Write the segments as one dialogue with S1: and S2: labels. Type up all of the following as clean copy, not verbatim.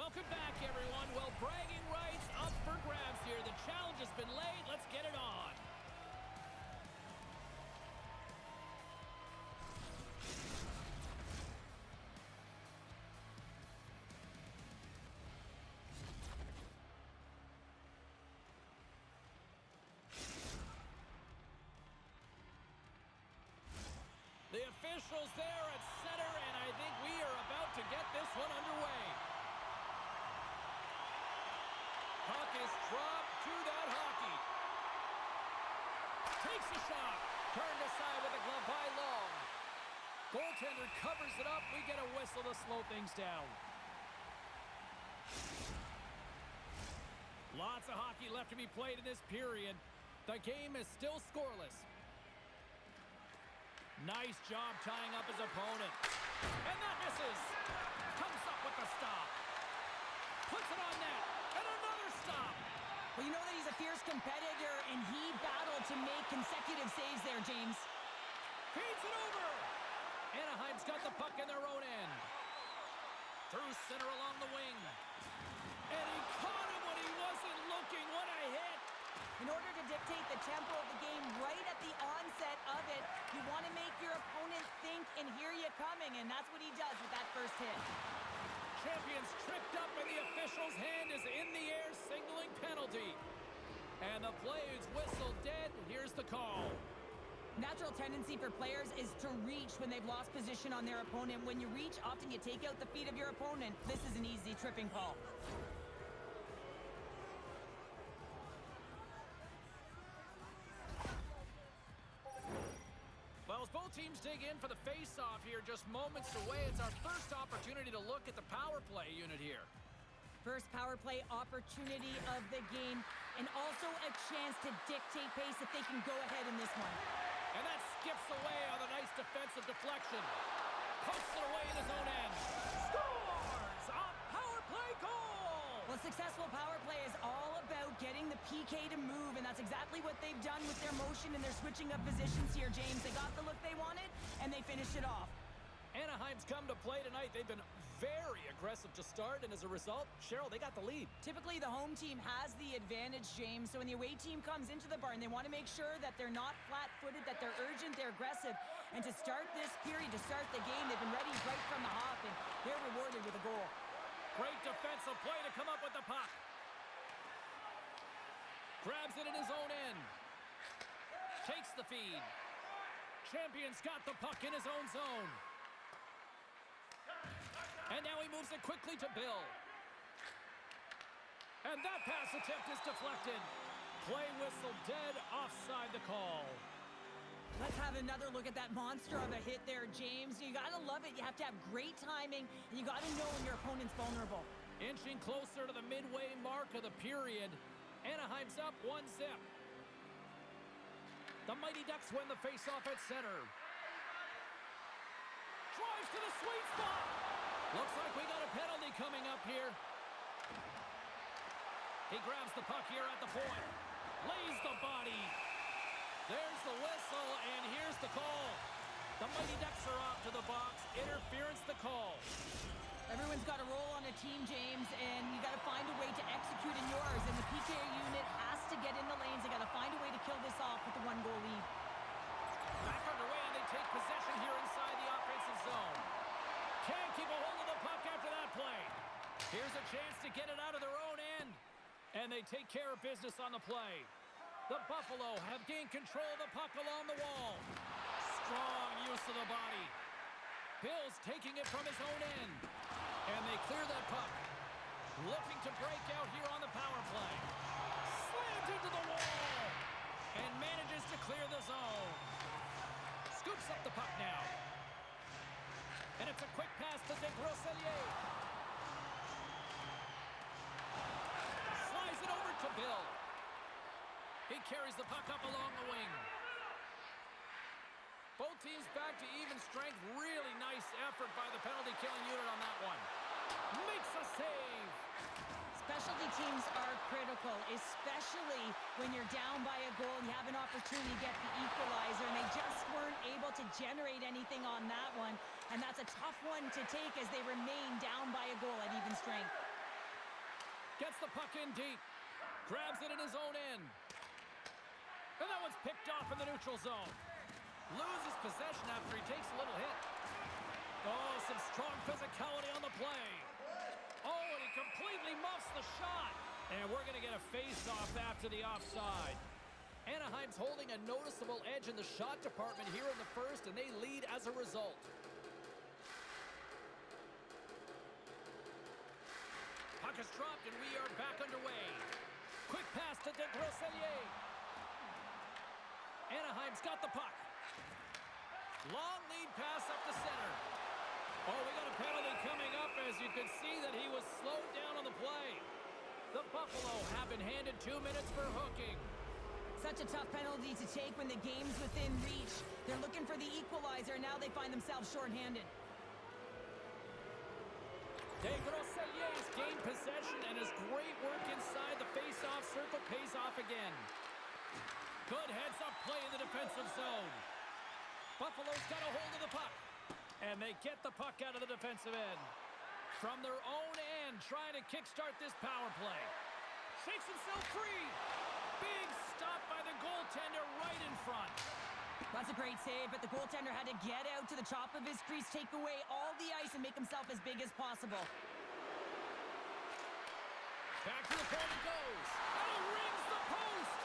S1: Welcome back, everyone. Well, bragging rights up for grabs here. The challenge has been laid. Let's get it on. The officials there at center, and I think we are about to get this one underway. Puck is dropped to that hockey. Takes a shot. Turned aside with a glove by Long. Goaltender covers it up. We get a whistle to slow things down. Lots of hockey left to be played in this period. The game is still scoreless. Nice job tying up his opponent. And that misses. Comes up with the stop. Puts it on net. And another stop.
S2: Well, you know that he's a fierce competitor, and he battled to make consecutive saves there, James.
S1: Feeds it over. Anaheim's got the puck in their own end. Through center along the wing. And he caught him when he wasn't looking. What a hit.
S2: In order to dictate the tempo of the game right at the onset of it, you want to make your opponent think and hear you coming, and that's what he does with that first hit.
S1: Champions tripped up, and the official's hand is in the air, signaling penalty. And the play is whistled dead. Here's the call.
S2: Natural tendency for players is to reach when they've lost position on their opponent. When you reach, often you take out the feet of your opponent. This is an easy tripping call.
S1: Well, as both teams dig in for the face-off here, just moments away, it's our first opportunity to look at the power play unit here.
S2: First power play opportunity of the game, and also a chance to dictate pace if they can go ahead in this one.
S1: And that skips away on a nice defensive deflection. Posts it away in his own end. Scores! A power play goal!
S2: Well, successful power play is all about getting the PK to move, and that's exactly what they've done with their motion and their switching of positions here, James. They got the look they wanted, and they finished it off.
S1: Anaheim's come to play tonight. They've been very aggressive to start, and as a result, Cheryl, they got the lead.
S2: Typically, the home team has the advantage, James, so when the away team comes into the barn, they want to make sure that they're not flat-footed, that they're urgent, they're aggressive, and to start this period, to start the game, they've been ready right from the hop, and they're rewarded with a goal.
S1: Great defensive play to come up with the puck. Grabs it in his own end. Takes the feed. Champion's got the puck in his own zone. And now he moves it quickly to Bill. And that pass attempt is deflected. Play whistle dead, offside the call.
S2: Let's have another look at that monster of a hit there, James. You gotta love it. You have to have great timing, and you gotta know when your opponent's vulnerable.
S1: Inching closer to the midway mark of the period. Anaheim's up 1-0. The Mighty Ducks win the faceoff at center. Drives to the sweet spot. Looks like we got a penalty coming up here. He grabs the puck here at the point. Lays the body. There's the whistle, and here's the call. The Mighty Ducks are off to the box. Interference the call.
S2: Everyone's got a role on a team, James, and you got to find a way to execute in yours. And the PK unit has to get in the lanes. They got to find a way to kill this off with the one-goal lead.
S1: Back underway, and they take possession here inside the offensive zone. Can't keep a hold of the puck after that play. Here's a chance to get it out of their own end. And they take care of business on the play. The Buffalo have gained control of the puck along the wall. Strong use of the body. Bill's taking it from his own end. And they clear that puck. Looking to break out here on the power play. Slams into the wall. And manages to clear the zone. Scoops up the puck now. And it's a quick pass to Desgrosselier. Slides it over to Bill. He carries the puck up along the wing. Both teams back to even strength. Really nice effort by the penalty-killing unit on that one. Makes a save.
S2: Specialty teams are critical, especially when you're down by a goal and you have an opportunity to get the equalizer, and they just weren't able to generate anything on that one. And that's a tough one to take as they remain down by a goal at even strength.
S1: Gets the puck in deep. Grabs it in his own end. And that one's picked off in the neutral zone. Loses possession after he takes a little hit. Oh, some strong physicality on the play. Oh, and he completely muffs the shot. And we're going to get a face-off after the offside. Anaheim's holding a noticeable edge in the shot department here in the first, and they lead as a result. Puck is dropped, and we are back underway. Quick pass to De Grosselier. Anaheim's got the puck. Long lead pass up the center. Oh, we got a penalty coming up, as you can see that he was slowed down on the play. The Buffalo have been handed 2 minutes for hooking.
S2: Such a tough penalty to take when the game's within reach. They're looking for the equalizer. Now they find themselves shorthanded.
S1: De Grossellier's gained possession, and his great work inside the face-off circle pays off again. Good heads-up play in the defensive zone. Buffalo's got a hold of the puck. And they get the puck out of the defensive end. From their own end, trying to kickstart this power play. Shakes himself free. Big stop by the goaltender right in front.
S2: That's a great save, but the goaltender had to get out to the top of his crease, take away all the ice, and make himself as big as possible.
S1: Back to the point it goes. And it rings the post.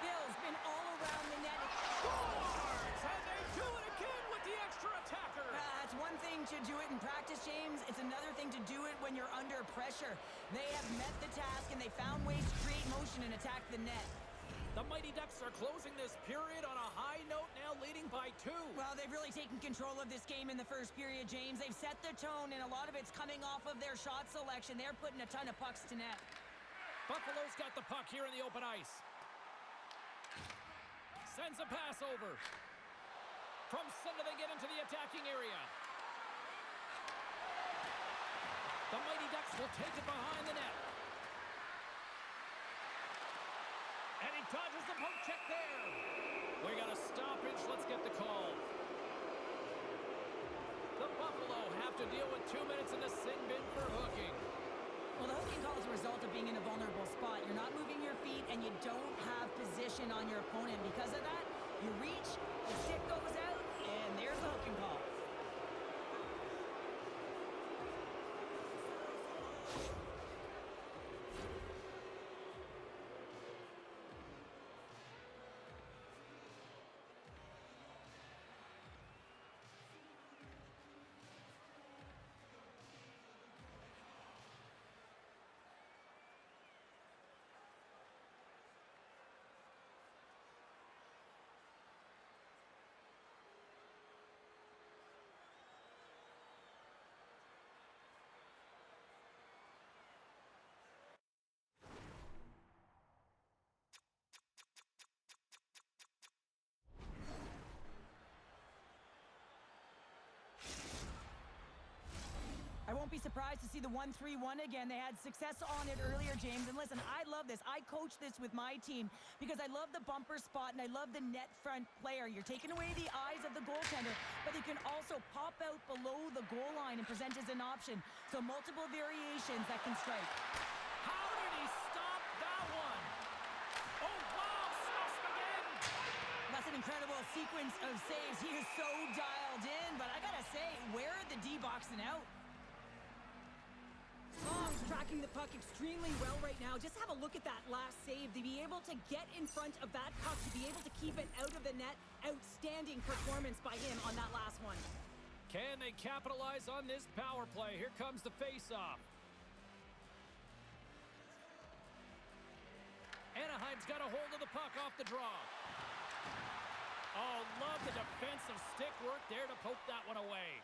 S2: Bill's been all around the net.
S1: Scores! And they do it again with the extra attacker.
S2: It's one thing to do it in practice, James. It's another thing to do it when you're under pressure. They have met the task, and they found ways to create motion and attack the net.
S1: The Mighty Ducks are closing this period on a high note, now leading by 2.
S2: Well, they've really taken control of this game in the first period, James. They've set the tone, and a lot of it's coming off of their shot selection. They're putting a ton of pucks to net.
S1: Buffalo's got the puck here in the open ice. Sends a pass over. From center, they get into the attacking area. The Mighty Ducks will take it behind the net. And he dodges the poke check there. We got a stoppage. Let's get the call. The Buffalo have to deal with 2 minutes in the sin bin for hooking.
S2: Well, the hooking call is a result of being in a vulnerable spot. You're not moving your feet, and you don't have position on your opponent. Because of that, you reach, the stick goes out, and there's the hooking call. I won't be surprised to see the 1-3-1 again. They had success on it earlier, James. And listen, I love this. I coach this with my team because I love the bumper spot and I love the net front player. You're taking away the eyes of the goaltender, but you can also pop out below the goal line and present as an option. So multiple variations that can strike.
S1: How did he stop that one? Oh, wow, stops him again.
S2: That's an incredible sequence of saves. He is so dialed in, but I gotta say, where are the D-boxing out?
S3: Long's tracking the puck extremely well right now. Just have a look at that last save. To be able to get in front of that puck, to be able to keep it out of the net, outstanding performance by him on that last one.
S1: Can they capitalize on this power play? Here comes the face-off. Anaheim's got a hold of the puck off the draw. Oh, love the defensive stick work there to poke that one away.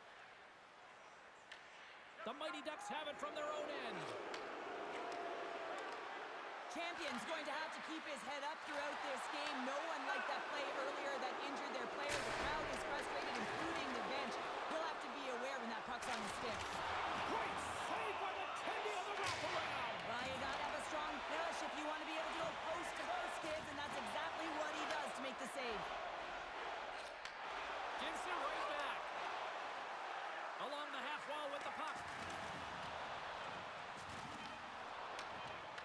S1: The Mighty Ducks have it from their own end.
S2: Champion's going to have to keep his head up throughout this game. No one liked that play earlier that injured their player. The crowd is frustrated, including the bench. He'll have to be aware when that puck's on the stick.
S1: Great save by the Tendy on the wraparound.
S2: Well, you gotta have a strong push if you want to be able to go post to post, kids, and that's exactly what he does to make the save.
S1: Gives it right back. Along the half wall with the puck.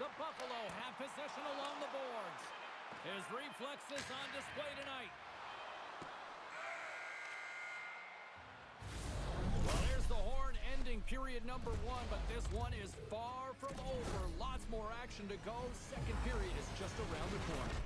S1: The Buffalo have possession along the boards. His reflexes on display tonight. Well, there's the horn ending period number 1, but this one is far from over. Lots more action to go. Second period is just around the corner.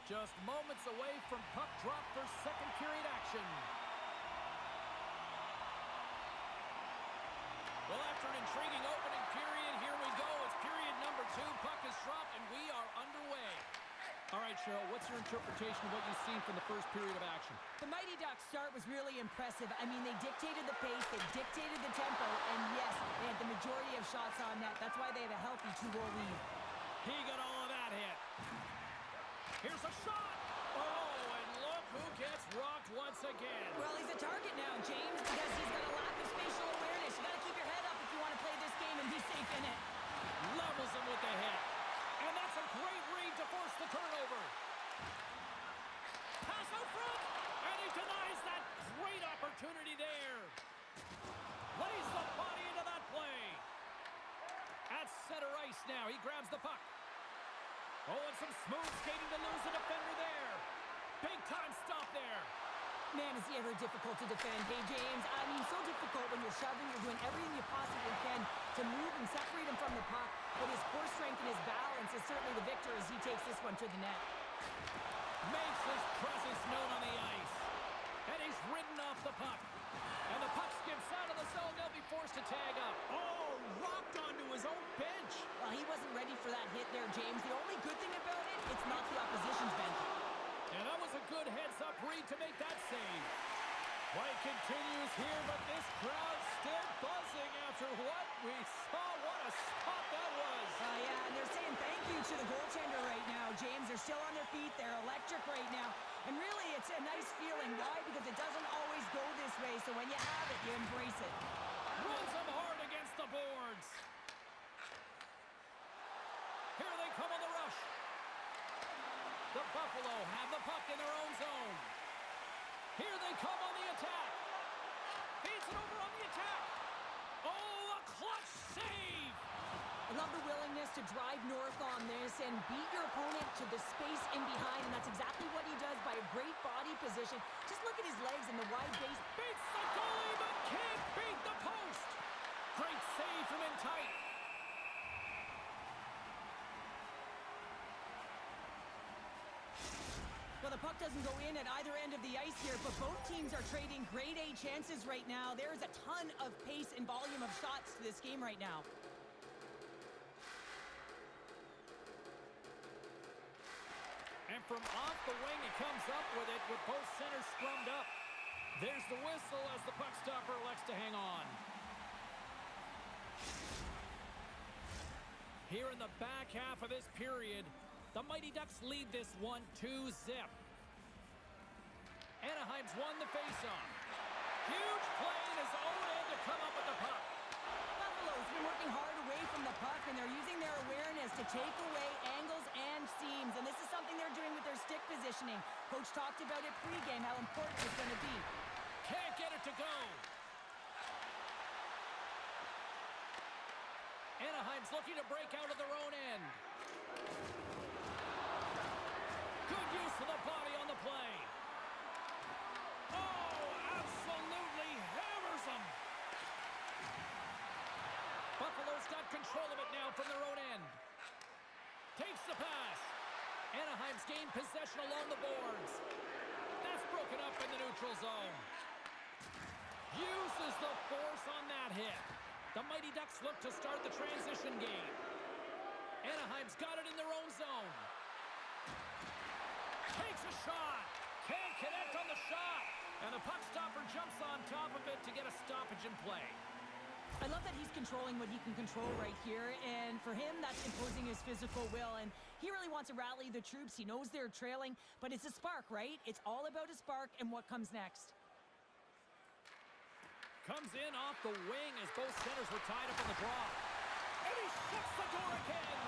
S1: Just moments away from puck drop for second period action. Well, after an intriguing opening period, here we go. It's period number 2. Puck is dropped, and we are underway. All right, Cheryl, what's your interpretation of what you've seen from the first period of action?
S2: The Mighty Ducks start was really impressive. I mean, they dictated the pace, they dictated the tempo, and yes, they had the majority of shots on net. That's why they have a healthy 2-goal lead.
S1: He got all of that hit. Here's a shot! Oh, and look who gets rocked once again.
S2: Well, he's a target now, James, because he's got a lack of spatial awareness. You got to keep your head up if you want to play this game and be safe in it.
S1: Levels him with the hit. And that's a great read to force the turnover. Pass out front, and he denies that great opportunity there. Lays the body into that play. At center ice now, he grabs the puck. Oh, and some smooth skating to lose the defender there. Big time stop there.
S2: Man, is he ever difficult to defend. Hey, James, I mean, so difficult when you're shoving, you're doing everything you possibly can to move and separate him from the puck. But his core strength and his balance is certainly the victor as he takes this one to the net.
S1: Makes his presence known on the ice. And he's ridden off the puck. And the puck skips out of the zone. They'll be forced to tag up. Oh, rocked onto his own bench.
S2: Well, he wasn't ready for that hit there, James. The only good thing about it, it's not the opposition's bench.
S1: And that was a good heads-up read to make that save. Play continues here, but this crowd still buzzing after what we saw. What a spot that was.
S2: Yeah, and they're saying thank you to the goaltender right now, James. They're still on their feet. They're electric right now. And really, it's a nice feeling. Why? Because it doesn't always go this way. So when you have it, you embrace it.
S1: Runs them hard against the boards. Here they come on the rush. The Buffalo have the puck in their own zone. Here they come on the attack. Feeds it over on the attack. Oh, a clutch save.
S2: I love the willingness to drive north on this and beat your opponent to the space in behind, and that's exactly what he does by a great body position. Just look at his legs and the wide base.
S1: Beats the goalie, but can't beat the post. Great save from in tight.
S2: Well, the puck doesn't go in at either end of the ice here, but both teams are trading grade A chances right now. There's a ton of pace and volume of shots to this game right now.
S1: And from off the wing, he comes up with it with both centers scrummed up. There's the whistle as the puck stopper elects to hang on. Here in the back half of this period, the Mighty Ducks lead this one 2-0. Anaheim's won the faceoff. Huge play in his own end to come up with the puck.
S2: Buffalo's been working hard away from the puck, and they're using their awareness to take away angles and seams. And this is something they're doing with their stick positioning. Coach talked about it pregame, how important it's going to be.
S1: Can't get it to go. Anaheim's looking to break out of their own end. Good use of the body on the play. Oh, absolutely hammers him. control of it now from their own end. Takes the pass. Anaheim's gained possession along the boards. That's broken up in the neutral zone. Uses the force on that hit. The Mighty Ducks look to start the transition game. Anaheim's got it in their own zone. Takes a shot. Can't connect on the shot. And the puck stopper jumps on top of it to get a stoppage in play.
S2: I love that he's controlling what he can control right here, and for him, that's imposing his physical will, and he really wants to rally the troops. He knows they're trailing, but it's a spark, right? It's all about a spark and what comes next.
S1: Comes in off the wing as both centers were tied up in the draw. And he shuts the door again.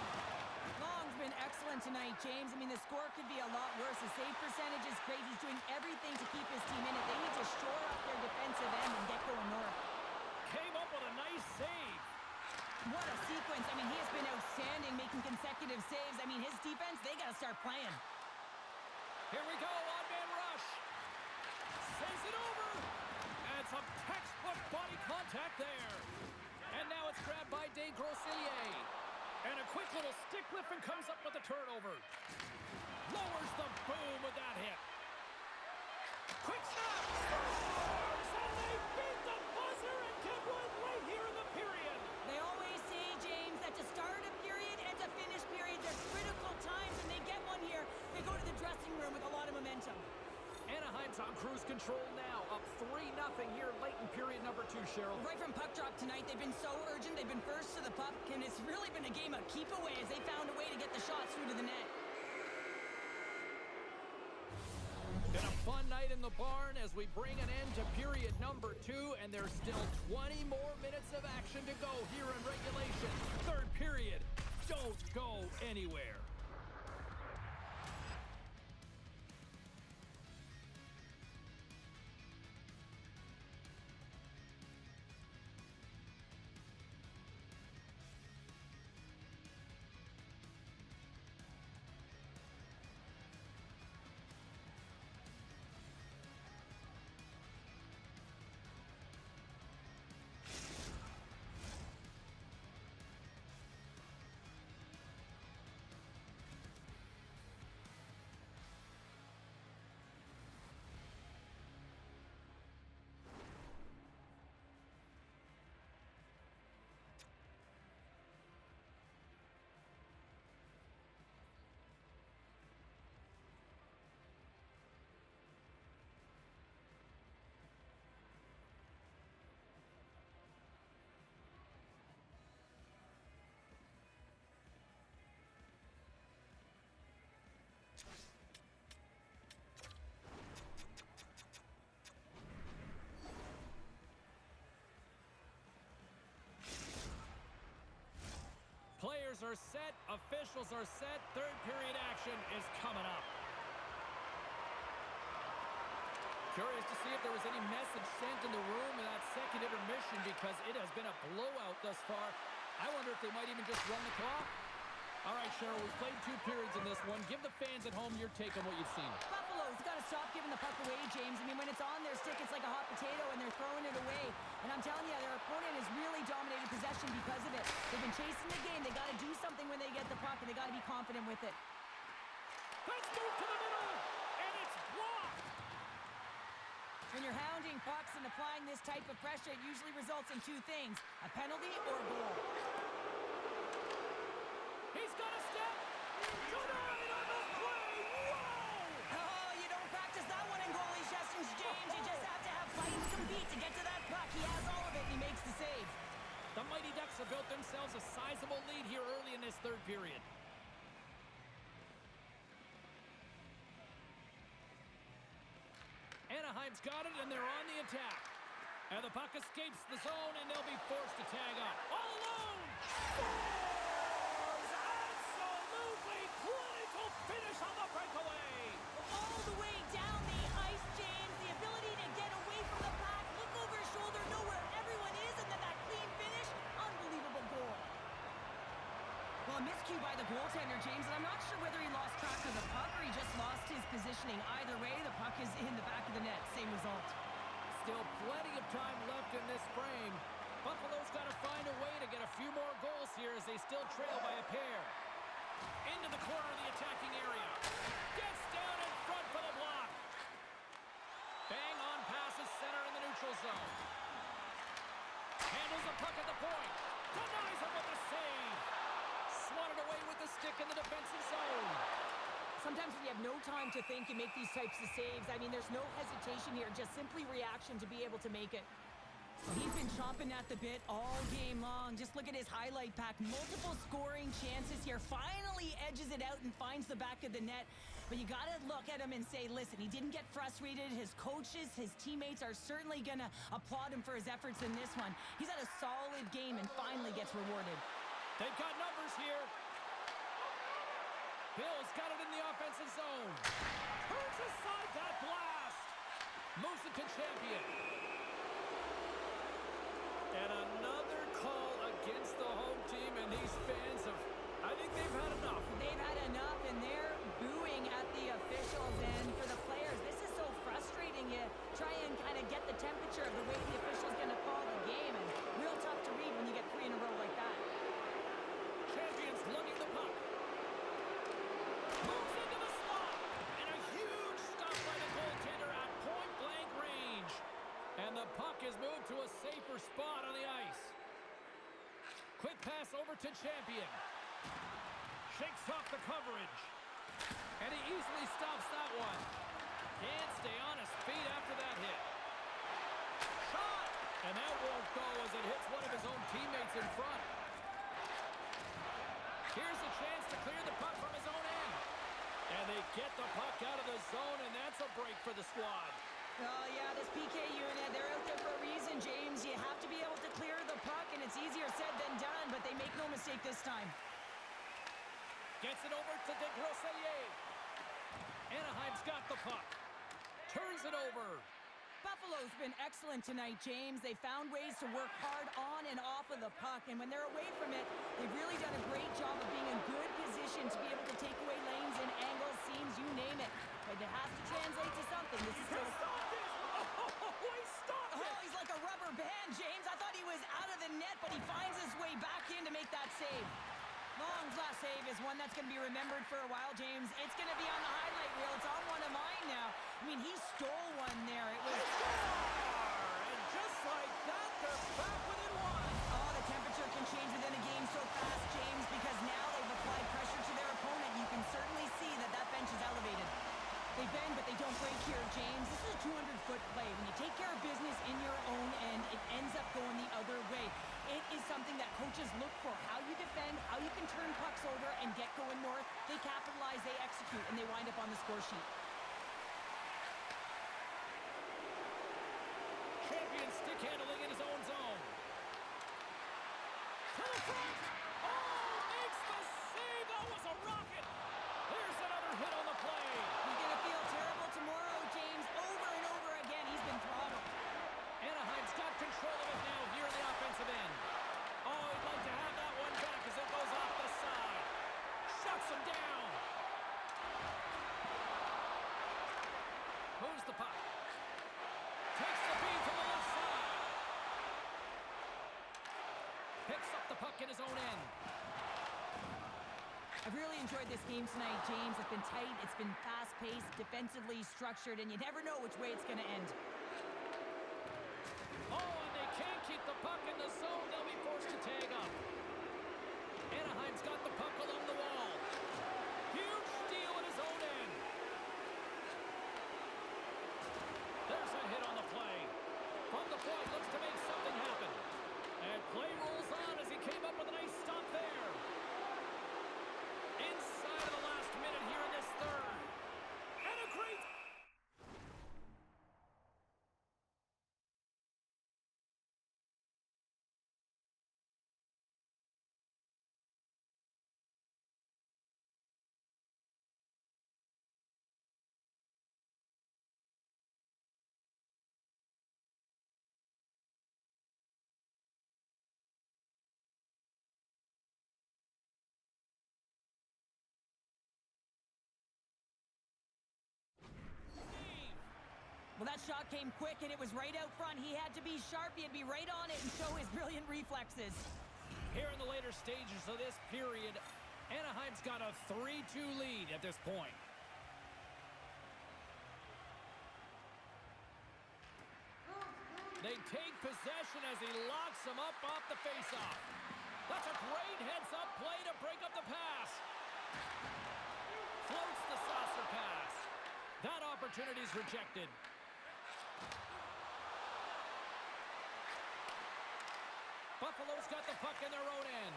S2: Long's been excellent tonight, James. I mean, the score could be a lot worse. The save percentage is great. He's doing everything to keep his team in it. They need to shore up their defensive end and get going north.
S1: Came up with a nice save.
S2: What a sequence. I mean, he has been outstanding, making consecutive saves. I mean, his defense, they got to start playing.
S1: Here we go, odd-man rush. Sends it over. And some textbook body contact there. And now it's grabbed by DesGrosilliers. And a quick little stick lift and comes up with a turnover. Lowers the boom with that hit. Quick snap. Scores! And they beat the buzzer and get one right here in the period.
S2: They always say, James, that to start a period and to finish periods are critical times, and they get one here. They go to the dressing room with a lot of momentum.
S1: Anaheim's on cruise control now, up 3-0 here late in period number 2, Cheryl.
S2: Right from puck drop tonight, they've been so urgent. They've been first to the puck, and it's really been a game of keep away as they found a way to get the shots through to the net.
S1: Been a fun night in the barn as we bring an end to period number 2, and there's still 20 more minutes of action to go here in regulation. Third period. Don't go anywhere. Players are set, officials are set, third period action is coming up. Curious to see if there was any message sent in the room in that second intermission because it has been a blowout thus far. I wonder if they might even just run the clock. All right, Cheryl, we've played 2 periods in this one. Give the fans at home your take on what you've seen.
S2: Buffalo's got to stop giving the puck away, James. I mean, when it's on their stick, it's like a hot potato, and they're throwing it away. And I'm telling you, their opponent has really dominated possession because of it. They've been chasing the game. They got to do something when they get the puck, and they got to be confident with it.
S1: Let's move to the middle, and it's blocked.
S2: When you're hounding pucks and applying this type of pressure, it usually results in 2 things, a penalty or a goal.
S1: He's got a step. Denied on the play. Whoa!
S2: Oh, you don't practice that one in goalie sessions, James. You just have to have fight and compete to get to that puck. He has all of it, and he makes the save.
S1: The Mighty Ducks have built themselves a sizable lead here early in this third period. Anaheim's got it, and they're on the attack. And the puck escapes the zone, and they'll be forced to tag up. All alone! Scores! Absolutely clinical finish on the breakaway!
S2: All the way down the ice, James. The ability to get away from the pack, look over his shoulder, know where everyone is, and then that clean finish. Unbelievable goal. Well, a miscue by the goaltender, James, and I'm not sure whether he lost track of the puck or he just lost his positioning. Either way, the puck is in the back of the net. Same result.
S1: Still plenty of time left in this frame. Buffalo's got to find a way to get a few more goals here as they still trail by a pair. Into the corner of the attacking area. Gets down in front for the block. Bang on passes center in the neutral zone. Handles the puck at the point. Denies him with the save. Swatted away with the stick in the defensive zone.
S2: Sometimes when you have no time to think, you make these types of saves. I mean, there's no hesitation here, just simply reaction to be able to make it. He's been chomping at the bit all game long. Just look at his highlight pack. Multiple scoring chances here. Finally edges it out and finds the back of the net. But you got to look at him and say, listen, he didn't get frustrated. His coaches, his teammates are certainly going to applaud him for his efforts in this one. He's had a solid game and finally gets rewarded.
S1: They've got numbers here. Bill's got it in the offensive zone. Turns aside that blast. Moves it to Champion. And another call against the home team, and these fans have, I think they've had enough.
S2: They've had enough, and they're booing at the officials. And for the players, this is so frustrating. You try and kind of get the temperature of the way the official's going to call the game, and real tough to read when you get 3 in a row like that.
S1: Champions lugging the puck. Moves into the slot. And a huge stop by the goaltender at point-blank range. And the puck is moved to a safer spot on the ice. Quick pass over to Champion. Shakes off the coverage. And he easily stops that one. Can't stay on his feet after that hit. Shot! And that won't go as it hits one of his own teammates in front. Here's a chance to clear the puck from his own end. And they get the puck out of the zone, and that's a break for the squad.
S2: Oh, yeah, this PK unit, they're out there for a reason, James. You have to be able to clear the puck, and it's easier said than done, but they make no mistake this time.
S1: Gets it over to de Grosselier. Anaheim's got the puck. Turns it over.
S2: Buffalo's been excellent tonight, James. They found ways to work hard on and off of the puck, and when they're away from it, they've really done a great job of being in good position to be able to take away lanes and angles, seams, you name it. But it has to translate to something. This is still...
S1: He stopped it!
S2: Oh, he's like a rubber band, James. I thought he was out of the net, but he finds his way back in to make that save. Long's last save is one that's going to be remembered for a while, James. It's going to be on the highlight reel. It's on one of mine now. I mean, he stole one there. It was...
S1: And just like that, they're back within one.
S2: Oh, the temperature can change within a game so fast, James, because now they've applied pressure to their opponent. You can certainly see that that bench is elevated. They bend, but they don't break here, James. This is a 200-foot play. When you take care of business in your own end, it ends up going the other way. It is something that coaches look for. How you defend, how you can turn pucks over and get going north. They capitalize, they execute, and they wind up on the score sheet.
S1: Champion stick handling in his own zone. To the front. Oh, makes the save. That was a rocket. There's another hit on the play.
S2: He's going to feel terrible tomorrow, James. Over and over again, he's been throttled.
S1: Anaheim's got control of it now here in the offensive end. Oh, he'd like to have that one back as it goes off the side. Shuts him down. Moves the puck. Takes the feed to the left side. Picks up the puck in his own end.
S2: I've really enjoyed this game tonight, James. It's been tight, it's been fast-paced, defensively structured, and you never know which way it's going to end.
S1: Oh, and they can't keep the puck in the zone. They'll be forced to tag up. Anaheim's got the puck along the wall. Huge steal in his own end. There's a hit on the play. From the point, looks to make something happen. And play rolls on as he came up with a nice stop there. Inside of the last minute here in this third. And a great
S2: That shot came quick, and it was right out front. He had to be sharp. He had to be right on it and show his brilliant reflexes.
S1: Here in the later stages of this period, Anaheim's got a 3-2 lead at this point. They take possession as he locks him up off the faceoff. That's a great heads-up play to break up the pass. Floats the saucer pass. That opportunity's rejected. Buffalo's got the puck in their own end.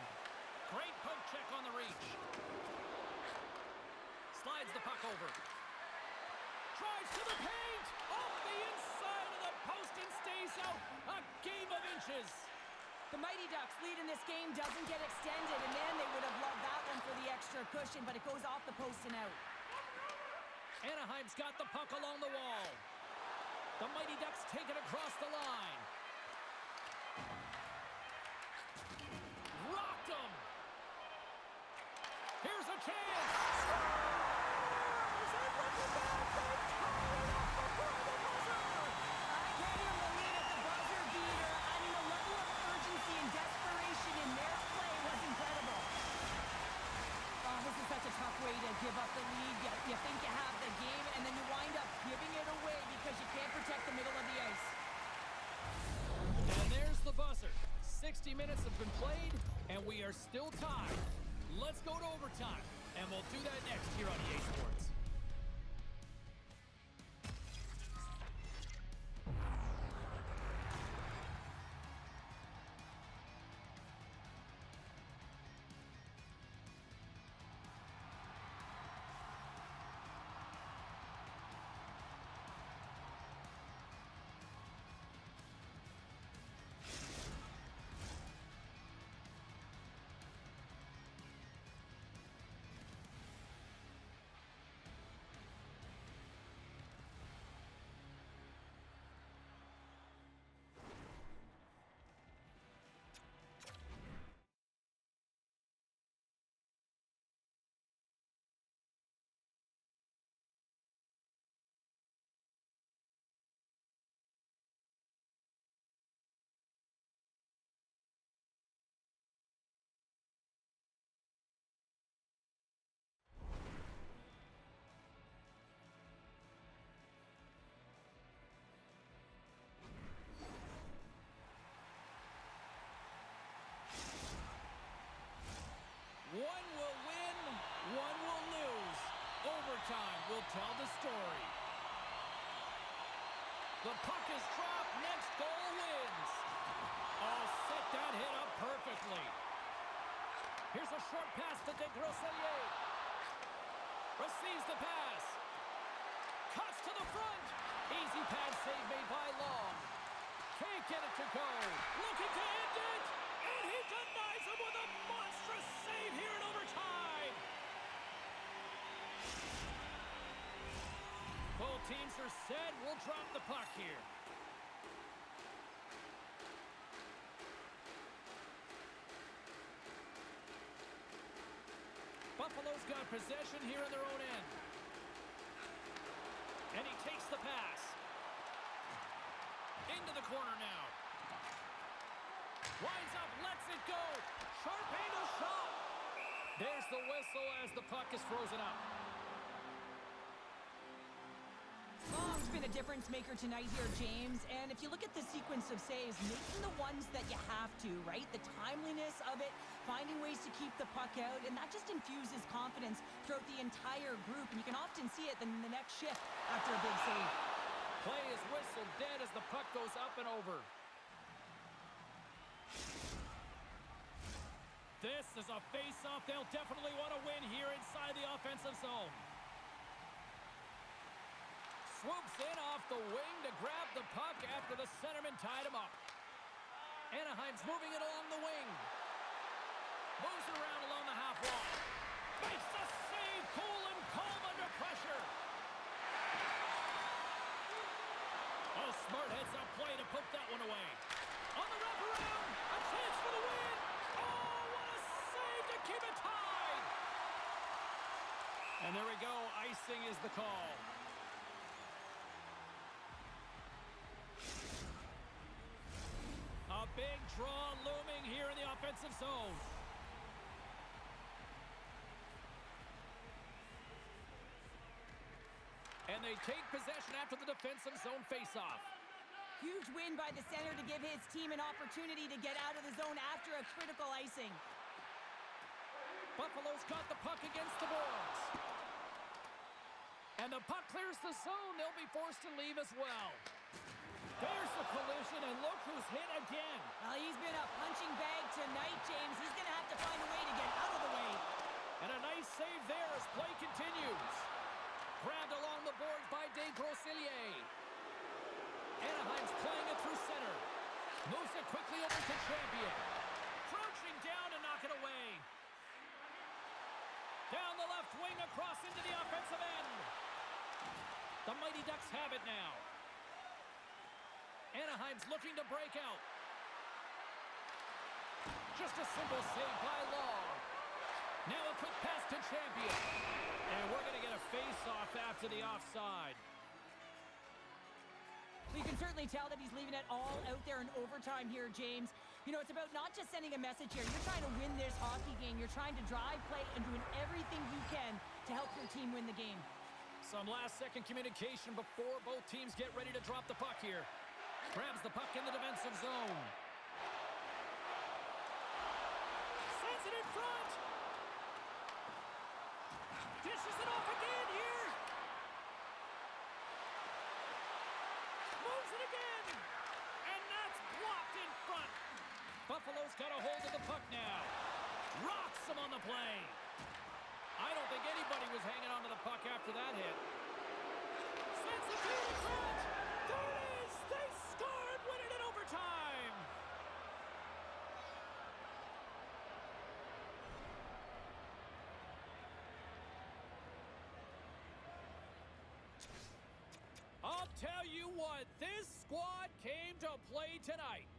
S1: Great poke check on the reach. Slides the puck over. Drives to the paint. Off the inside of the post and stays out. A game of inches.
S2: The Mighty Ducks lead in this game doesn't get extended, and man, they would have loved that one for the extra cushion, but it goes off the post and out.
S1: Anaheim's got the puck along the wall. The Mighty Ducks take it across the line. Rocked him. Here's a chance. Scores! And from the back, they tie it up before the buzzer.
S2: I can't even believe it, the buzzer beater. I mean, the level of urgency and desperation in their play was incredible. Oh, this is such a tough way to give up the lead. You think you have the game, and then you wind up giving it away because you can't protect the middle of the ice.
S1: And there's the buzzer. 60 minutes have been played, and we are still tied. Let's go to overtime, and we'll do that next here on EA Sports. One will win, one will lose. Overtime will tell the story. The puck is dropped, next goal wins. Oh, set that hit up perfectly. Here's a short pass to DeGrosselier. Receives the pass. Cuts to the front. Easy pass save made by Long. Can't get it to go. Looking to end it. And he denies him with a monstrous save here in overtime. Both teams are set. We'll drop the puck here. Buffalo's got possession here in their own end. And he takes the pass. Into the corner now. Winds up, lets it go. Sharp angle shot. There's the whistle as the puck is frozen up.
S2: Long's been a difference maker tonight here, James. And if you look at the sequence of saves, making the ones that you have to, right? The timeliness of it, finding ways to keep the puck out, and that just infuses confidence throughout the entire group. And you can often see it in the next shift after a big save.
S1: Play is whistled dead as the puck goes up and over. This is a face-off they'll definitely want to win here inside the offensive zone. Swoops in off the wing to grab the puck after the centerman tied him up. Anaheim's moving it along the wing. Moves it around along the half wall. Makes the save, cool and calm under pressure. Oh, smart heads-up play to poke that one away. On the wraparound, a chance for the win. Oh, what a save to keep it tied. And there we go, icing is the call. draw looming here in the offensive zone. And they take possession after the defensive zone faceoff.
S2: Huge win by the center to give his team an opportunity to get out of the zone after a critical icing.
S1: Buffalo's got the puck against the boards. And the puck clears the zone. They'll be forced to leave as well. There's the collision, and look who's hit again.
S2: Well, he's been a punching bag tonight, James. He's going to have to find a way to get out of the way.
S1: And a nice save there as play continues. Grabbed along the boards by Dave Grosillier. Anaheim's playing it through center. Moves it quickly over to Champion. Crouching down to knock it away. Down the left wing across into the offensive end. The Mighty Ducks have it now. Anaheim's looking to break out. Just a simple save by Law. Now a quick pass to Champion. And we're going to get a face-off after the offside.
S2: You can certainly tell that he's leaving it all out there in overtime here, James. You know, it's about not just sending a message here. You're trying to win this hockey game. You're trying to drive play and doing everything you can to help your team win the game.
S1: Some last-second communication before both teams get ready to drop the puck here. Grabs the puck in the defensive zone. Sends it in front. Dishes it off again here. Moves it again. And that's blocked in front. Buffalo's got a hold of the puck now. Rocks him on the play. I don't think anybody was hanging on to the puck after that hit. Sends the feed in front. There it is. They scored, win it in overtime. I'll tell you what, this squad came to play tonight.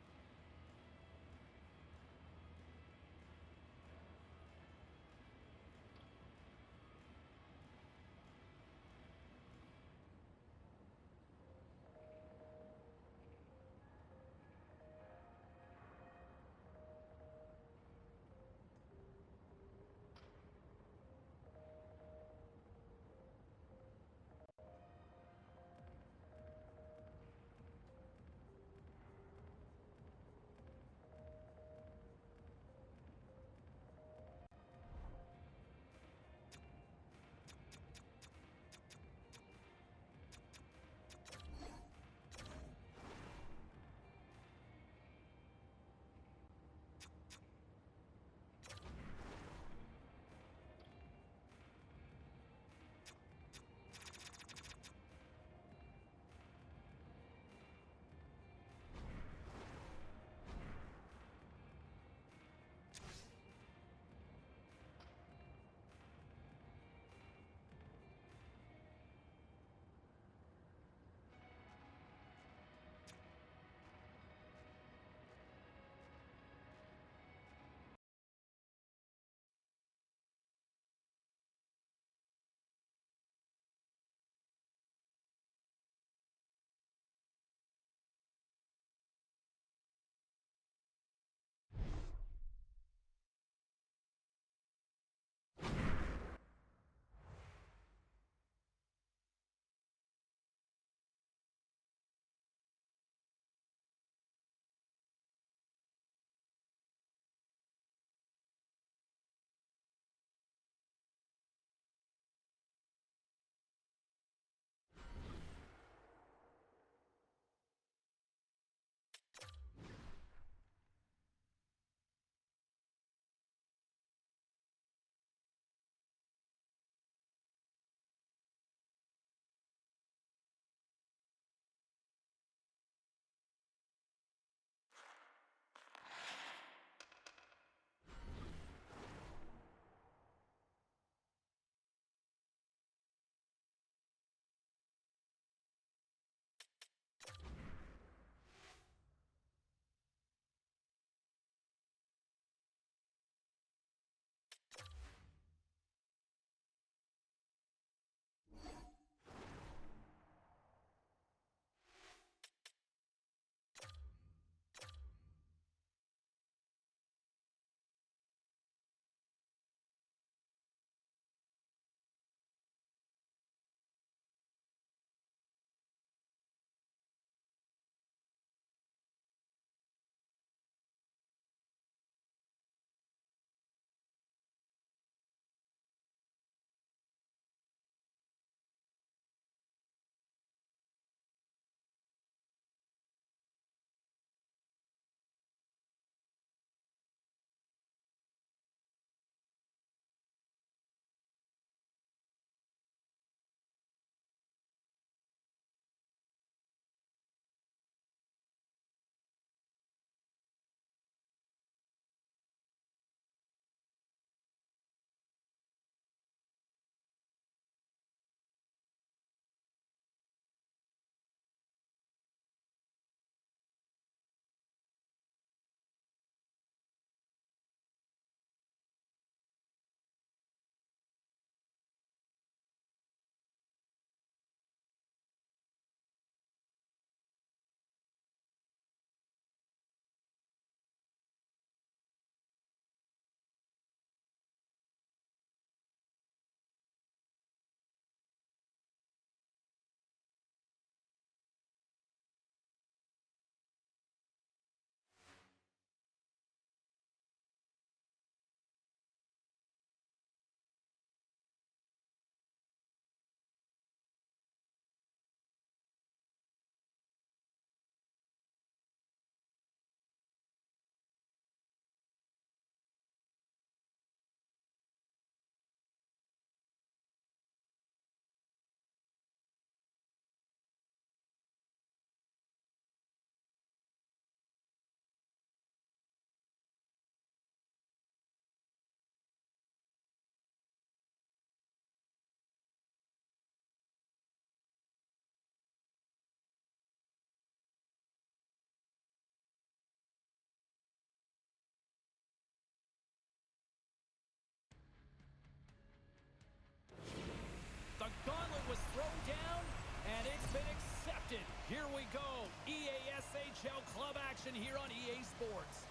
S1: NHL club action here on EA Sports.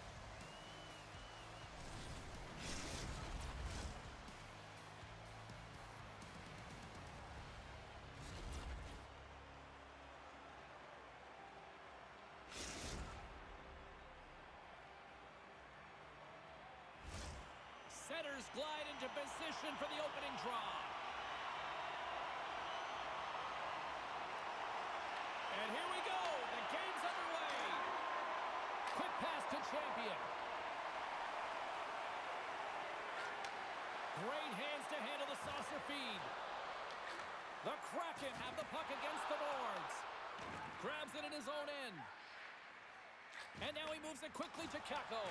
S1: Centers glide into position for the opening draw. And here we go. The game's underway. Quick pass to Champion. Great hands to handle the saucer feed. The Kraken have the puck against the boards. Grabs it in his own end. And now he moves it quickly to Kako.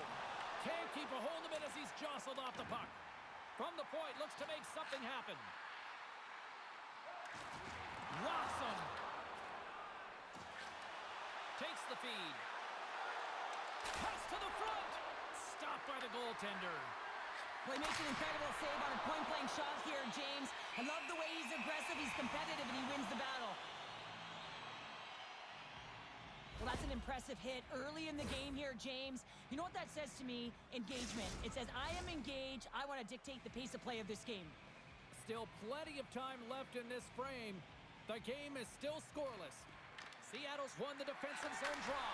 S1: Can't keep a hold of it as he's jostled off the puck. From the point, looks to make something happen. Watson takes the feed. Pass to the front. Stopped by the goaltender.
S2: Well, he makes an incredible save on a point-blank shot here, James. I love the way he's aggressive, he's competitive, and he wins the battle. Well, that's an impressive hit early in the game here, James. You know what that says to me? Engagement. It says, I am engaged. I want to dictate the pace of play of this game.
S1: Still plenty of time left in this frame. The game is still scoreless. Seattle's won the defensive zone draw.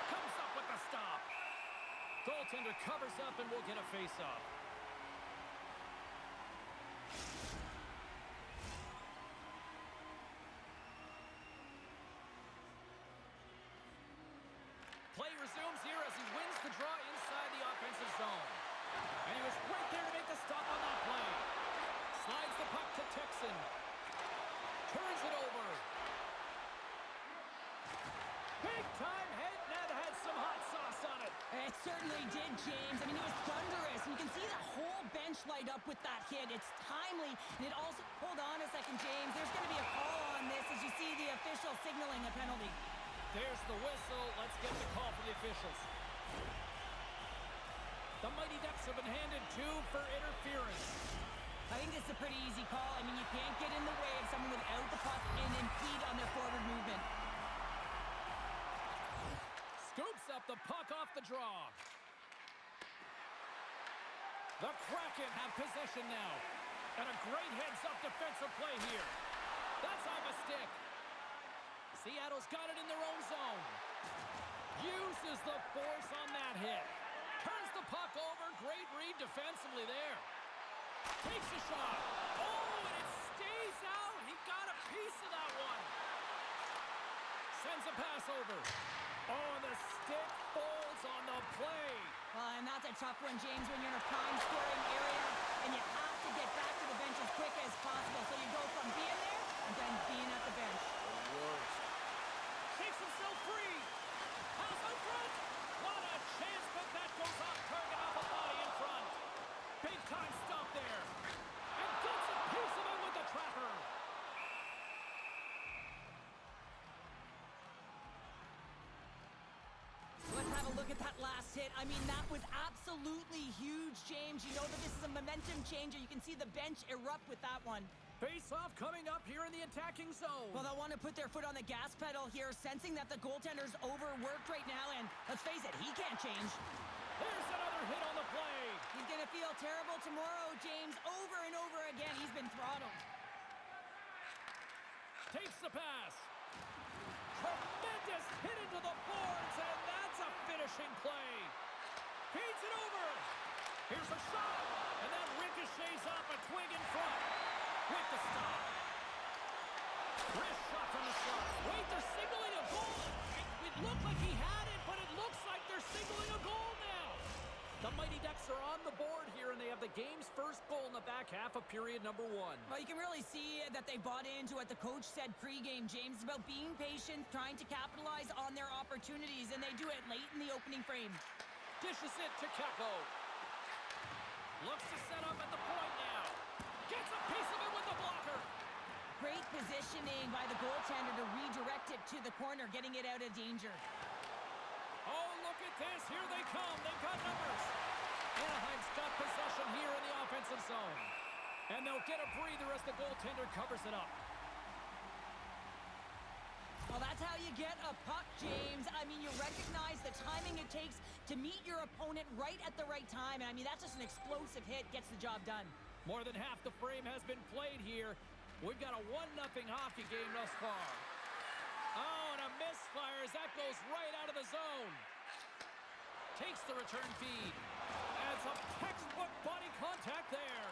S1: Comes up with the stop. Goaltender covers up and will get a face-off. Play resumes here as he wins the draw inside the offensive zone. And he was right there to make the stop on that play. Slides the puck to Texan. Turns it over. Big time hit. That had some hot sauce on it.
S2: It certainly did, James. I mean, it was thunderous. And you can see the whole bench light up with that hit. It's timely. And it also... Hold on a second, James. There's going to be a call on this as you see the official signaling a penalty.
S1: There's the whistle. Let's get the call for the officials. The Mighty Ducks have been handed 2 for interference.
S2: I think this is a pretty easy call. I mean, you can't get in the way of someone without the puck and impede on their forward movement.
S1: Scoops up the puck off the draw. The Kraken have possession now. And a great heads-up defensive play here. That's off a stick. Seattle's got it in their own zone. Uses the force on that hit. Turns the puck over. Great read defensively there. Takes a shot. Oh, and it stays out. He got a piece of that one. Sends a pass over. Oh, and the stick folds on the play.
S2: Well, and that's a tough one, James, when you're in a prime scoring area and you have to get back to the bench as quick as possible. So you go from being there and then being at the bench.
S1: The worst. Takes himself free. Pass out front. What a chance, but that goes off target off a body in front. Big time stop there. And gets a piece of it with the trapper.
S2: Let's have a look at that last hit. I mean, that was absolutely huge, James. You know that this is a momentum changer. You can see the bench erupt with that one.
S1: Face-off coming up here in the attacking zone.
S2: Well, they'll want to put their foot on the gas pedal here, sensing that the goaltender's overworked right now, and let's face it, he can't change.
S1: There's another hit on the play.
S2: He's going to feel terrible tomorrow, James. Over and over again, he's been throttled.
S1: Takes the pass. Tremendous hit into the boards, and that's a finishing play. Feeds it over. Here's a shot, and that ricochets off a twig in front. With the stop. Wrist shot from the slot. Wait, they're signaling a goal. It looked like he had it, but it looks like they're signaling a goal now. The Mighty Ducks are on the board here, and they have the game's first goal in the back half of period number 1.
S2: Well, you can really see that they bought into what the coach said pregame, James, about being patient, trying to capitalize on their opportunities, and they do it late in the opening frame.
S1: Dishes it to Kako. Looks to set up at the point now. Gets a piece of it with the blocker.
S2: Great positioning by the goaltender to redirect it to the corner, getting it out of danger.
S1: Oh, look at this. Here they come. They've got numbers. Anaheim's got possession here in the offensive zone. And they'll get a breather as the goaltender covers it up.
S2: Well, that's how you get a puck, James. I mean, you recognize the timing it takes to meet your opponent right at the right time. And I mean, that's just an explosive hit, gets the job done.
S1: More than half the frame has been played here. We've got a 1-0 hockey game thus far. Oh, and a misfire as that goes right out of the zone. Takes the return feed. And some textbook body contact there.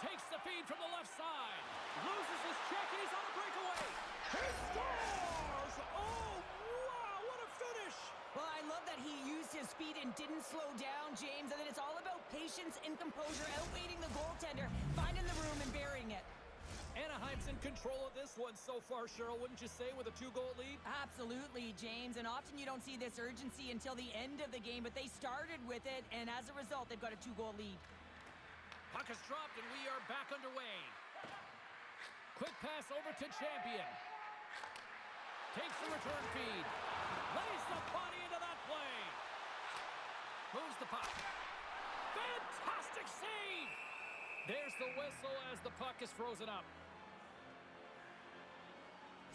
S1: Takes the feed from the left side. Loses his check, and he's on a breakaway. He scores! Oh, wow, what a finish!
S2: Well, I love that he used his speed and didn't slow down, James. And then it's all about patience and composure, outweighing the goaltender, finding the room and burying it.
S1: Anaheim's in control of this one so far, Cheryl, wouldn't you say, with a 2-goal lead?
S2: Absolutely, James. And often you don't see this urgency until the end of the game, but they started with it, and as a result, they've got a 2-goal lead.
S1: Puck is dropped, and we are back underway. Quick pass over to Champion. Takes the return feed. Lays the body into that play. Moves the puck. Fantastic save! There's the whistle as the puck is frozen up.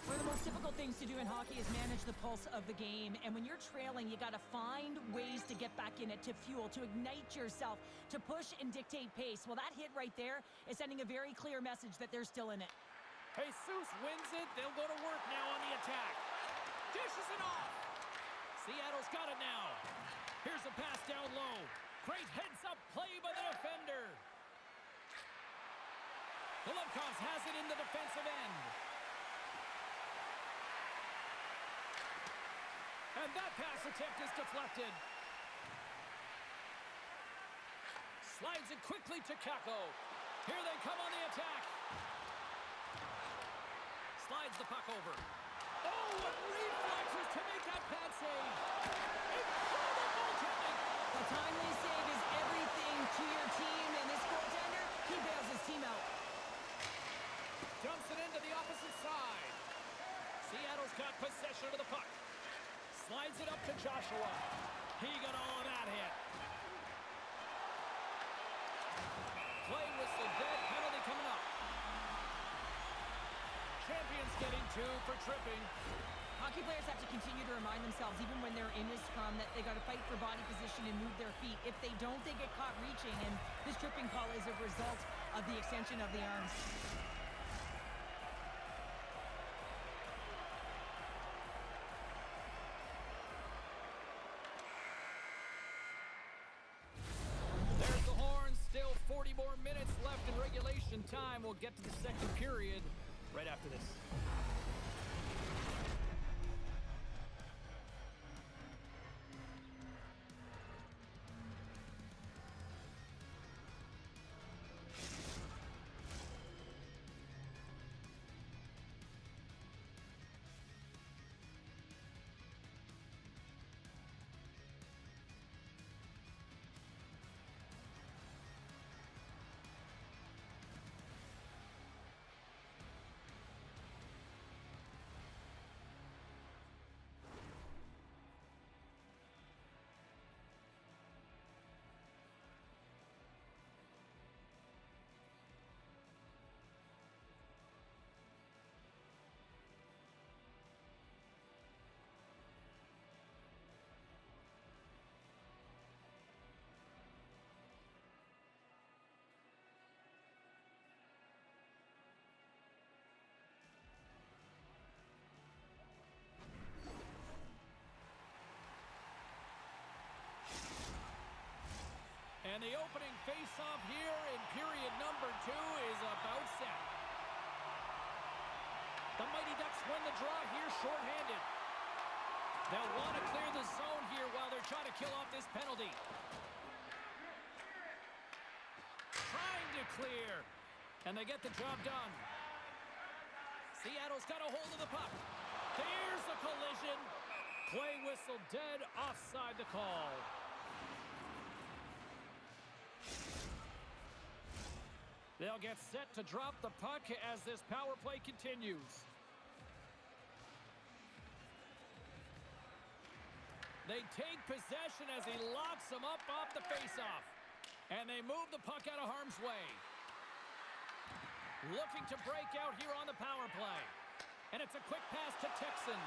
S2: One of the most difficult things to do in hockey is manage the pulse of the game. And when you're trailing, you got to find ways to get back in it, to fuel, to ignite yourself, to push and dictate pace. Well, that hit right there is sending a very clear message that they're still in it.
S1: Jesus wins it. They'll go to work now on the attack. Dishes it off. Seattle's got it now. Here's a pass down low. Great heads-up play by the defender. Golovkovs has it in the defensive end. And that pass attempt is deflected. Slides it quickly to Kakko. Here they come on the attack. Slides the puck over. Oh, what reflexes to make that pad save. Incredible goaltending.
S2: A timely save is everything to your team, and this goaltender, he bails his team out.
S1: Dumps it into the opposite side. Seattle's got possession of the puck. Slides it up to Joshua. He got all of that hit. Play whistle dead. Penalty coming up. Champions getting 2 for tripping.
S2: Hockey players have to continue to remind themselves, even when they're in a scrum, that they got to fight for body position and move their feet. If they don't, they get caught reaching, and this tripping call is a result of the extension of the arms.
S1: There's the horn. Still 40 more minutes left in regulation time. We'll get to the second period right after this. And the opening face-off here in period number 2 is about set. The Mighty Ducks win the draw here shorthanded. They'll want to clear the zone here while they're trying to kill off this penalty. Trying to clear. And they get the job done. Seattle's got a hold of the puck. Here's the collision. Play whistle dead, offside the call. They'll get set to drop the puck as this power play continues. They take possession as he locks them up off the faceoff. And they move the puck out of harm's way. Looking to break out here on the power play. And it's a quick pass to Texan.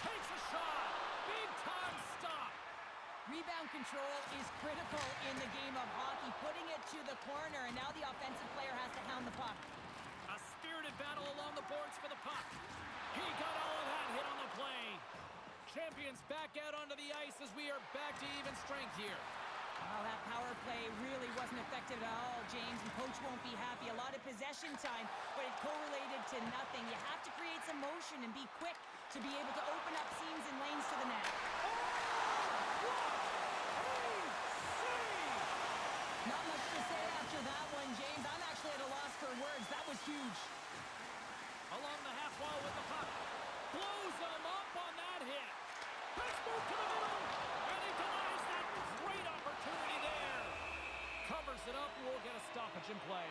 S1: Takes a shot. Big time stop.
S2: Rebound control is critical in the game of hockey. Putting it to the corner, and now the offensive player has to hound the puck.
S1: A spirited battle along the boards for the puck. He got all of that hit on the play. Champions back out onto the ice as we are back to even strength here.
S2: Well, that power play really wasn't effective at all, James, and coach won't be happy. A lot of possession time, but it correlated to nothing. You have to create some motion and be quick to be able to open up seams and lanes to the net. Not much to say after that one, James. I'm actually at a loss for words. That was huge.
S1: Along the half wall with the puck. Blows him up on that hit. Let's move to the middle. And he denies that great opportunity there. Covers it up. We'll get a stoppage in play.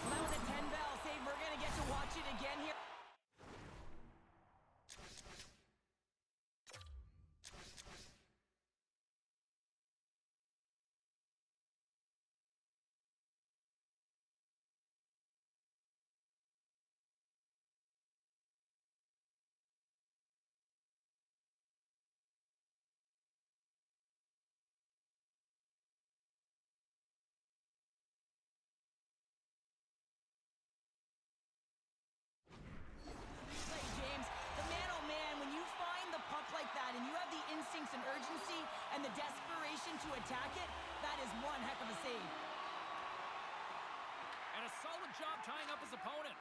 S2: Well, that was a 10-bell save. We're going to get to watch it again here. And you have the instincts and urgency and the desperation to attack it, that is one heck of a save.
S1: And a solid job tying up his opponent.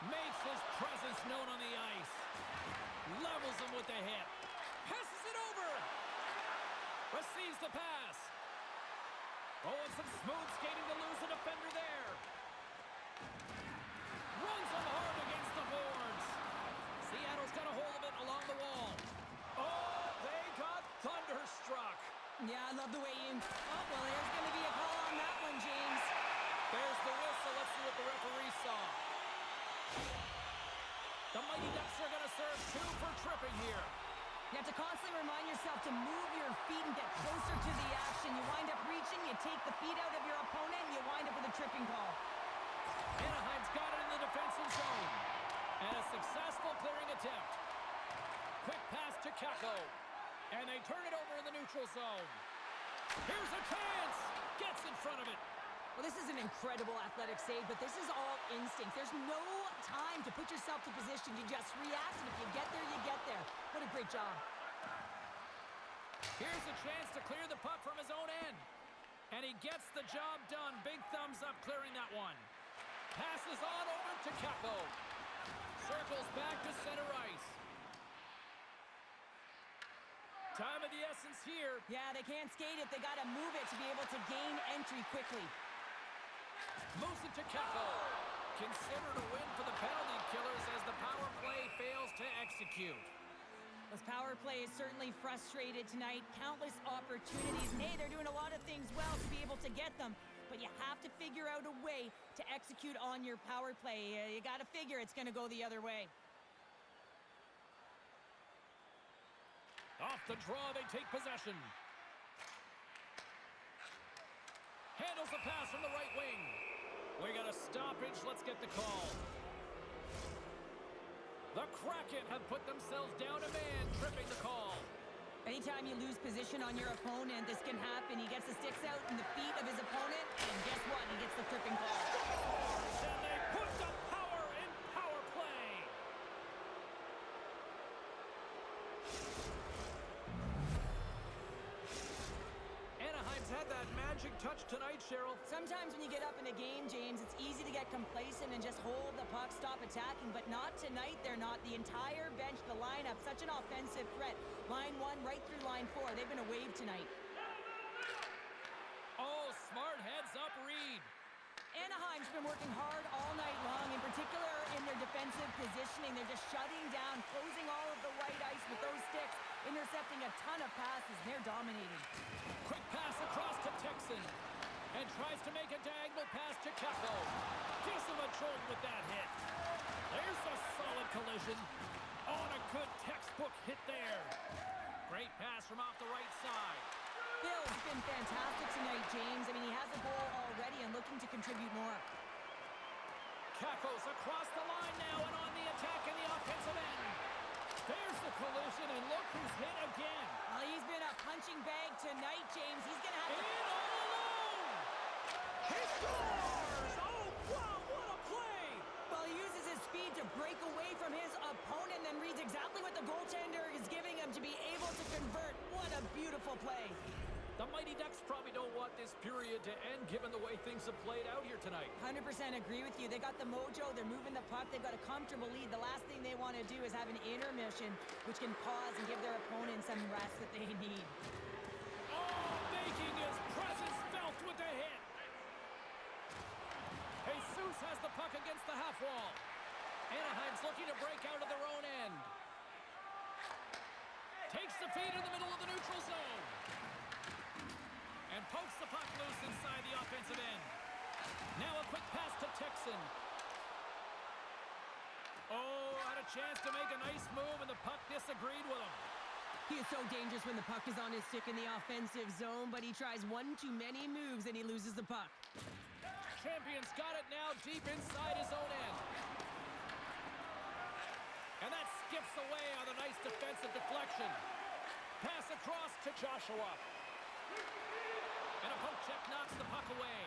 S1: Makes his presence known on the ice. Levels him with the hit. Passes it over. Receives the pass. Oh, and some smooth skating to lose the defender there. Runs him hard against the boards. Seattle's got a hold of it along the wall. Oh, they got thunderstruck.
S2: Yeah, I love the way in. Oh, well, there's going to be a call on that one, James.
S1: There's the whistle. Let's see what the referee saw. The Mighty Ducks are going to serve 2 for tripping here.
S2: You have to constantly remind yourself to move your feet and get closer to the action. You wind up reaching, you take the feet out of your opponent, and you wind up with a tripping call.
S1: Anaheim's got it in the defensive zone. And a successful clearing attempt. Quick pass to Kako. And they turn it over in the neutral zone. Here's a chance. Gets in front of it.
S2: Well, this is an incredible athletic save, but this is all instinct. There's no time to put yourself to position. You just react, and if you get there, you get there. What a great job.
S1: Here's a chance to clear the puck from his own end. And he gets the job done. Big thumbs up clearing that one. Passes on over to Kako. Circles back to center ice. Time of the essence here.
S2: Yeah, they can't skate it. They got to move it to be able to gain entry quickly.
S1: Moves it to Kako. Considered a win for the penalty killers as the power play fails to execute.
S2: This power play is certainly frustrated tonight. Countless opportunities. And hey, they're doing a lot of things well to be able to get them. But you have to figure out a way to execute on your power play. You got to figure it's going to go the other way.
S1: Off the draw, they take possession. Handles the pass from the right wing. We got a stoppage. Let's get the call. The Kraken have put themselves down a man, tripping the call.
S2: Anytime you lose position on your opponent, this can happen. He gets the sticks out in the feet of his opponent, and guess what? He gets the tripping call.
S1: And they put the power in power play. Anaheim's had that magic touch tonight, Cheryl.
S2: Sometimes when you get up in a game, James, it's easy to get complacent and just hold the puck, stop attacking, but not tonight. They're not. The entire bench, the lineup, such an offensive threat. Line 1 right through line 4. They've been a wave tonight.
S1: Oh, smart heads up read.
S2: Anaheim's been working hard all night long, in particular in their defensive positioning. They're just shutting down, closing all of the white ice with those sticks, intercepting a ton of passes. They're dominating.
S1: Quick pass across to Texan. And tries to make a diagonal pass to Kako. Gives him a jolt with that hit. There's a solid collision. Oh, and a good textbook hit there. Great pass from off the right side.
S2: Bill's been fantastic tonight, James. I mean, he has a goal already and looking to contribute more.
S1: Kakos across the line now and on the attack in the offensive end. There's the collision, and look who's hit again.
S2: Well, he's been a punching bag tonight, James. He's going to have to...
S1: In all alone! He scores! Oh, wow, what a play!
S2: Well, he uses his speed to break away from his opponent, then reads exactly what the goaltender is giving him to be able to convert. What a beautiful play.
S1: The Mighty Ducks probably don't want this period to end given the way things have played out here tonight.
S2: 100% agree with you. They got the mojo. They're moving the puck. They've got a comfortable lead. The last thing they want to do is have an intermission, which can pause and give their opponent some rest that they need.
S1: Oh, making his presence felt with the hit. Jesus has the puck against the half wall. Anaheim's looking to break out of their own end. Takes the feed in the middle of the neutral zone. And pokes the puck loose inside the offensive end. Now a quick pass to Texan. Oh, had a chance to make a nice move, and the puck disagreed with him.
S2: He is so dangerous when the puck is on his stick in the offensive zone, but he tries one too many moves and he loses the puck.
S1: Champion's got it now deep inside his own end. And that skips away on a nice defensive deflection. Pass across to Joshua. And a poke check knocks the puck away.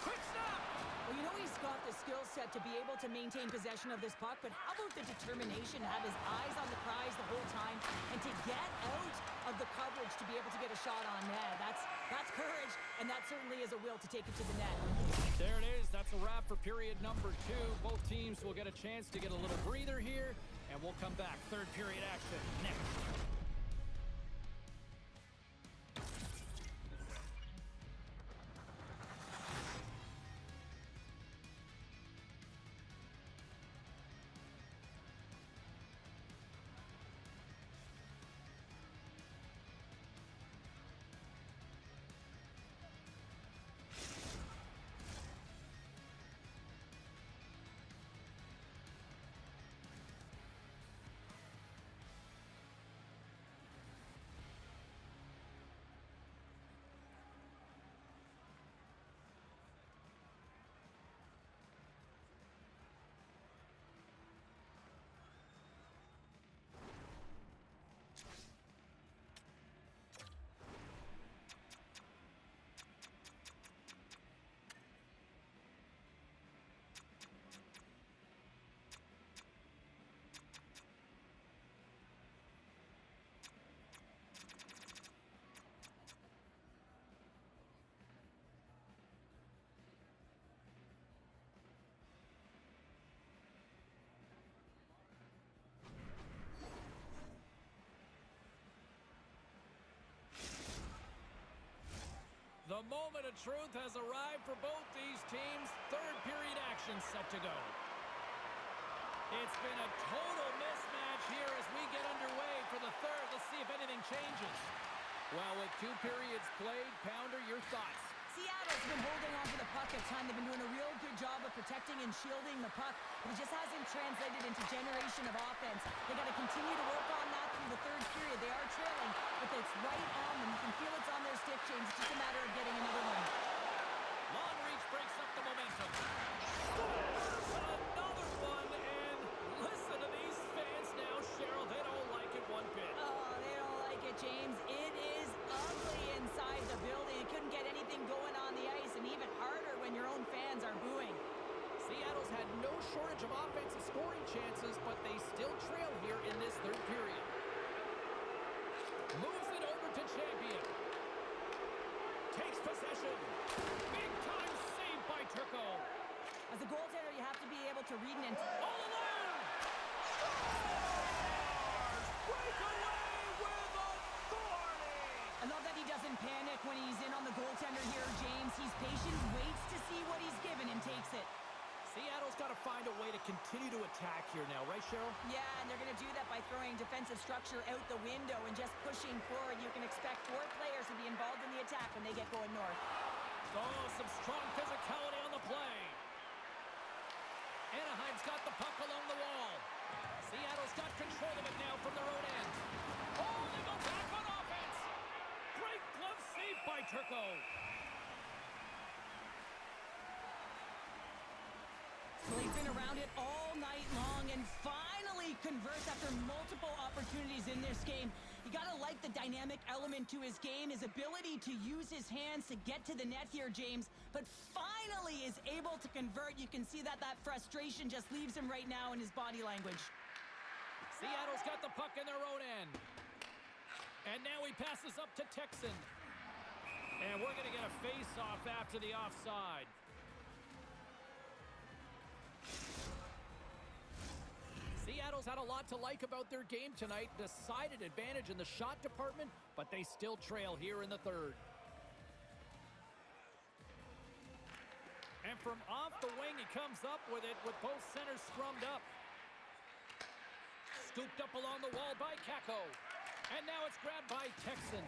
S1: Quick snap!
S2: Well, you know he's got the skill set to be able to maintain possession of this puck, but how about the determination to have his eyes on the prize the whole time and to get out of the coverage to be able to get a shot on net? That's courage, and that certainly is a will to take it to the net.
S1: There it is. That's a wrap for period number 2. Both teams will get a chance to get a little breather here, and we'll come back. Third period action next. The moment of truth has arrived for both these teams. Third period action set to go. It's been a total mismatch here as we get underway for the third. Let's see if anything changes. Well, with 2 periods played, Pounder, your thoughts?
S2: Seattle's been holding on to the puck at time. They've been doing a real good job of protecting and shielding the puck, but it just hasn't translated into generation of offense. They got to continue to work on that through the third period. They are trailing, but it's right on them. You can feel it's on their stick, James. It's just a matter of getting another one.
S1: Long reach breaks up the momentum. Scores another one, and listen to these fans now, Cheryl. They don't like it one bit.
S2: Oh, they don't like it, James. It is ugly inside the building. You couldn't get anything going on the ice, and even harder when your own fans are booing.
S1: Seattle's had no shortage of offensive scoring chances, but they still trail here in this third period. Moves it over to Champion. Takes possession. Big time save by Turco.
S2: As a goaltender, you have to be able to read an...
S1: All alone! Scores! Break away with authority!
S2: I love that he doesn't panic when he's in on the goaltender here, James. He's patient, waits to see what he's given, and takes it.
S1: Seattle's got to find a way to continue to attack here now, right, Cheryl?
S2: Yeah, and they're going to do that by throwing defensive structure out the window and just pushing forward. You can expect 4 players to be involved in the attack when they get going north.
S1: Oh, some strong physicality on the play. Anaheim's got the puck along the wall. Seattle's got control of it now from their own end. Oh, they go back on offense. Great glove Save by Turco.
S2: Well, he's been around it all night long and finally converts after multiple opportunities in this game. You got to like the dynamic element to his game, his ability to use his hands to get to the net here, James, but finally is able to convert. You can see that frustration just leaves him right now in his body language.
S1: Seattle's got the puck in their own end. And now he passes up to Texan. And we're going to get a face-off after the offside. Seattle's had a lot to like about their game tonight. Decided advantage in the shot department, but they still trail here in the third. And from off the wing, he comes up with it with both centers scrummed up. Scooped up along the wall by Kako. And now it's grabbed by Texan.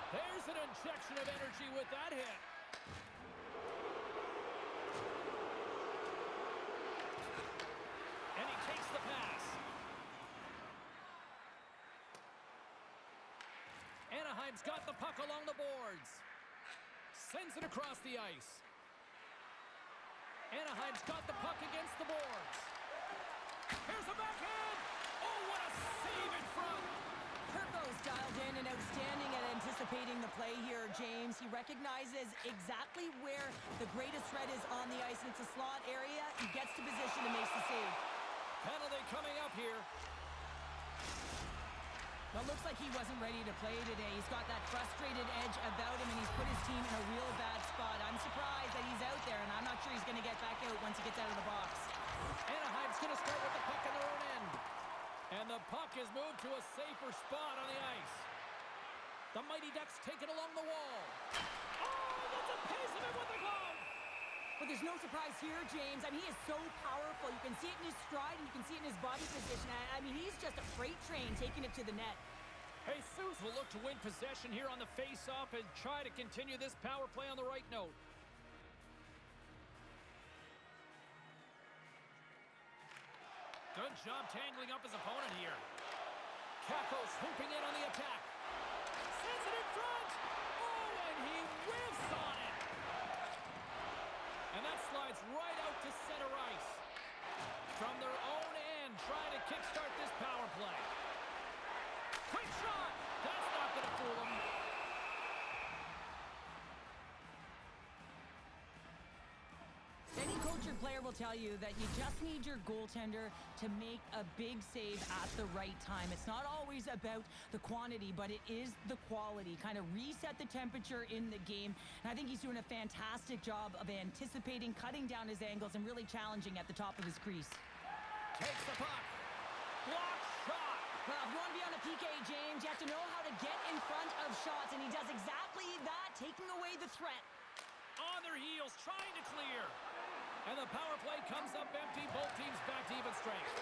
S1: There's an injection of energy with that hit. And he takes the pass. Anaheim's got the puck along the boards. Sends it across the ice. Anaheim's got the puck against the boards. Here's a backhand. Oh, what a save in front.
S2: Turco's dialed in and outstanding at anticipating the play here, James. He recognizes exactly where the greatest threat is on the ice, and it's a slot area. He gets to position and makes the save.
S1: Penalty coming up here.
S2: Well, looks like he wasn't ready to play today. He's got that frustrated edge about him, and he's put his team in a real bad spot. I'm surprised that he's out there, and I'm not sure he's going to get back out once he gets out of the box.
S1: Anaheim's going to start with the puck in their own end. And the puck is moved to a safer spot on the ice. The Mighty Ducks take it along the wall. Oh, that's a piece of it with the glove.
S2: But there's no surprise here, James. I mean, he is so powerful. You can see it in his stride, and you can see it in his body position. I mean, he's just a freight train taking it to the net.
S1: Jesus will look to win possession here on the face-off and try to continue this power play on the right note. Good job tangling up his opponent here. Kako swooping in on the attack. Sends it in front. Oh, and he whiffs on it. And that slides right out to center ice. From their own end, trying to kickstart this power play. Quick shot! That's not going to fool him.
S2: Any coach or player will tell you that you just need your goaltender to make a big save at the right time. It's not always about the quantity, but it is the quality. Kind of reset the temperature in the game. And I think he's doing a fantastic job of anticipating, cutting down his angles, and really challenging at the top of his crease.
S1: Takes the puck. Block shot.
S2: Well, if you want to be on a PK, James, you have to know how to get in front of shots, and he does exactly that, taking away the threat.
S1: On their heels, trying to clear. And the power play comes up empty. Both teams back to even strength.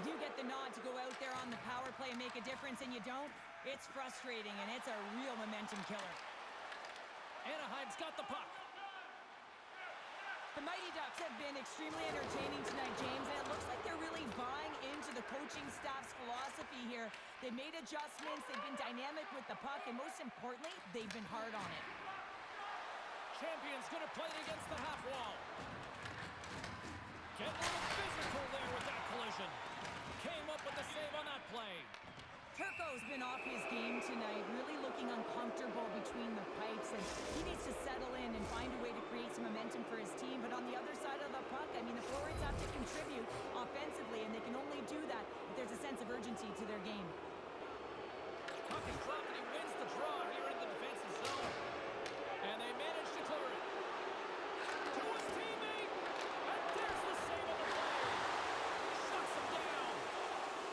S2: You get the nod to go out there on the power play and make a difference, and you don't. It's frustrating, and it's a real momentum killer.
S1: Anaheim's got the puck.
S2: The Mighty Ducks have been extremely entertaining tonight, James, and it looks like they're really buying into the coaching staff's philosophy here. They've made adjustments, they've been dynamic with the puck, and most importantly, they've been hard on it.
S1: Champion's going to play it against the half wall. Getting a little physical there with that collision. Came up with the save on that play.
S2: Turco's been off his game tonight, really looking uncomfortable between the pipes, and he needs to settle in and find a way to create some momentum for his team. But on the other side of the puck, I mean, the forwards have to contribute offensively, and they can only do that if there's a sense of urgency to their game.
S1: Puck is dropped, and he wins the draw here in the defensive zone. And they manage to clear it. To his teammate, and there's the save of the play. Shuts him down.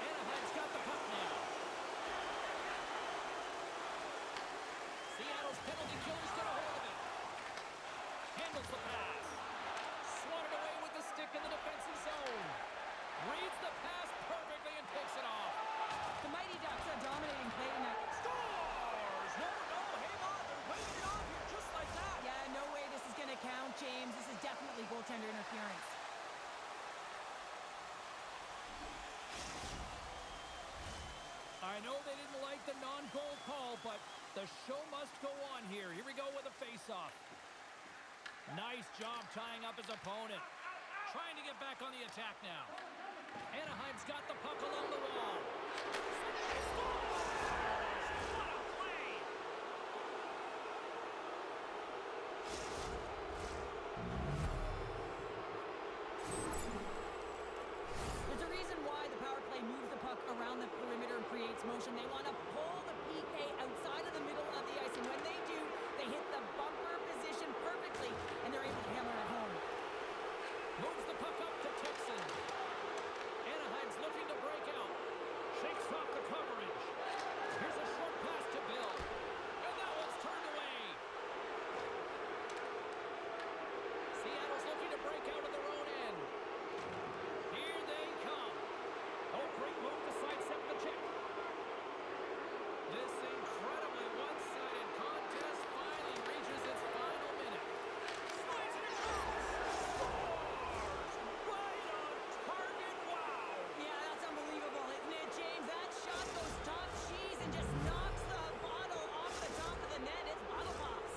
S1: Anaheim's got the puck now. Seattle's penalty killers get a hold of it. Handles the pass. Swatted away with the stick in the defensive zone. Reads the pass perfectly and takes it off.
S2: The Mighty Ducks are dominating play tonight.
S1: Scores! No, hang on. They're waving it off here just like that.
S2: Yeah, no way this is going to count, James. This is definitely goaltender interference.
S1: I know they didn't like the non-goal call, but The show must go on here. Here we go with a face-off. Nice job tying up his opponent. Trying to get back on the attack now. Anaheim's got the puck along the wall. What a play!
S2: There's a reason why the power play moves the puck around the perimeter and creates motion. They want to pull the PK outside of the middle of the ice, and when they do, they hit the bumper position perfectly, and they're able to hammer it home.
S1: Moves the puck up to Texan. Anaheim's looking to break out. Shakes off the coverage. Here's a short pass to Bill. And that one's turned away. Seattle's looking to break out of their own end. Here they come. Oh, great move to sidestep the check. This incredibly one-sided contest finally reaches its final minute. Slides it across. Scores! Right on target. Wow!
S2: Yeah, that's unbelievable, isn't it, James? That shot goes top cheese and just knocks the bottle off the top of the net. It's bottle pops.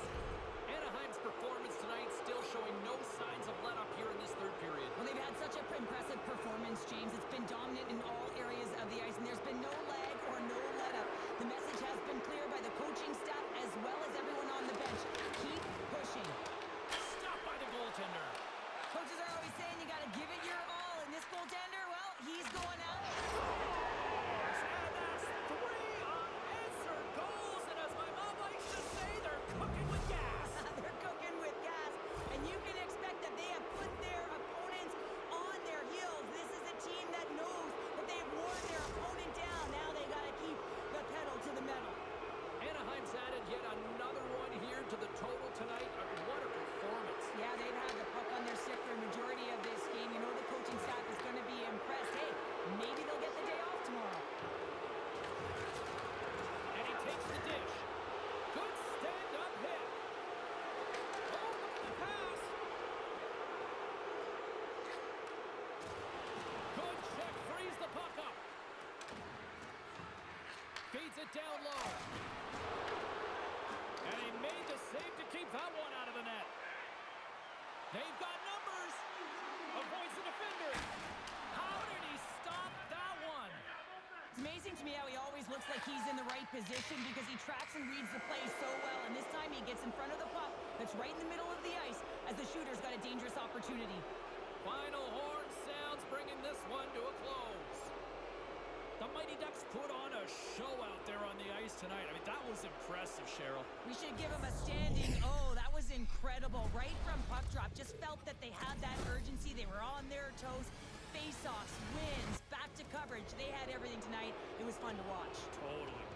S1: Anaheim's performance tonight still showing no signs of let-up here in this third period.
S2: Well, they've had such an impressive performance, James. It's been dominant in all areas of the ice, and there's been no lag or no let-up. The message has been clear by the coaching staff as well as everyone on the bench. Keep pushing.
S1: Stopped by the goaltender.
S2: Coaches are always saying you got to give it your all, and this goaltender, well, he's going out.
S1: And that's 3 unanswered goals, and as my mom likes to say, they're cooking with gas.
S2: They're cooking with gas, and you can expect that they have put their opponents on their heels. This is a team that knows that they've worn their opponent down. Now they got to keep the pedal to the metal.
S1: Anaheim's added yet another one here to the total tonight. What a performance.
S2: Yeah, they've had the puck on their stick for a majority of this game. You know the coaching staff is going to be impressed. Hey, maybe they'll get the day off tomorrow.
S1: And he takes the dish. Good stand-up hit. Oh, look at the pass. Good check, frees the puck up. Feeds it down low. And he made the save to keep that one out of the net. They've got numbers. Avoids the defender. How did he stop that one?
S2: It's amazing to me how he always looks like he's in the right position because he tracks and reads the play so well. And this time he gets in front of the puck that's right in the middle of the ice as the shooter's got a dangerous opportunity.
S1: Final horn sounds, bringing this one to a close. The Mighty Ducks put on a show out there on the ice tonight. I mean, that was impressive, Cheryl.
S2: We should give him a standing O. That was incredible. Right from puck drop. Just felt that they had that urgency. They were on their toes. Face-offs, wins, back to coverage. They had everything tonight. It was fun to watch.
S1: Totally.